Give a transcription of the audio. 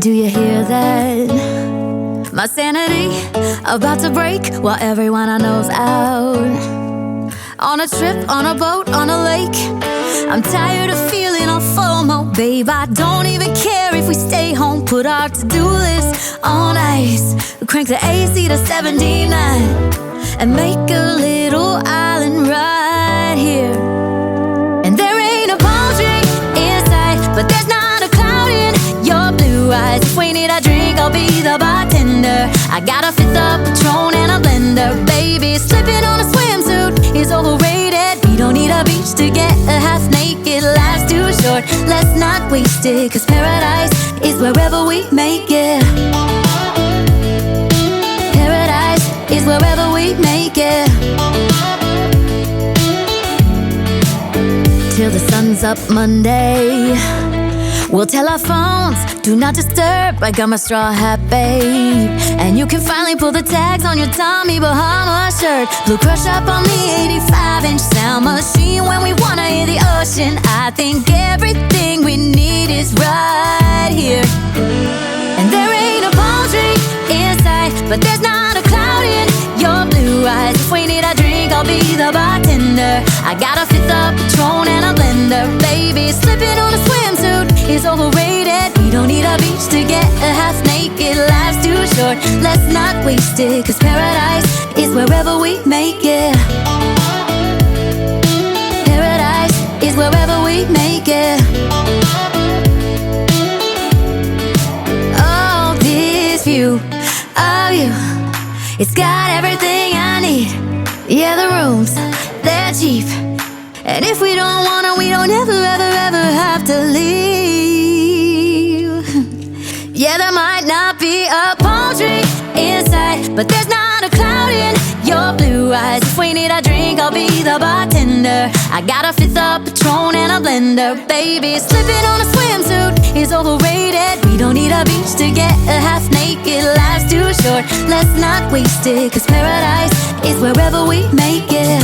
Do you hear that? My sanity about to break while everyone I know's out. On a trip, on a boat, on a lake. I'm tired of feeling all FOMO, babe. I don't even care if we stay home. Put our to-do list on ice. Crank the AC to 79 and make a little island right here. And there ain't a palm tree in sight, but there's not a cloud in your blue eyes. If we need a drink, I'll be the bartender. I got a fifth of Patron and a blender, baby. Slipping on a swimsuit is overrated. We don't need a beach to get a half naked. Life's too short, let's not waste it, 'cause paradise is wherever we make it. Paradise is wherever we make it. Till the sun's up Monday, we'll tell our phones, do not disturb. I got my straw hat, babe. And you can finally pull the tags on your Tommy Bahama shirt. Blue crush up on the 85-inch sound machine when we wanna hear the ocean. I think everything we need is right here. And there ain't a palm tree in sight, but there's not a cloud in your blue eyes. If we need a drink, I'll be the bartender. I got a fifth of Patron and a blender, baby. Slipping on a swimsuit is overrated. We don't need a beach to get a half naked. Life's too short, let's not waste it, 'cause paradise is wherever we make it. Paradise is wherever we make it. Oh, this view of you, it's got everything I need. Yeah, the rooms, they're cheap, and if we don't wanna, we don't ever, ever, ever have to leave. Yeah, there might not be a palm tree inside, but there's not a cloud in your blue eyes. If we need a drink, I'll be the bartender. I got a fifth of Patron and a blender, baby. Slipping on a swimsuit is overrated. We don't need a beach to get a half naked. Life's too short, let's not waste it, 'cause paradise is wherever we make it.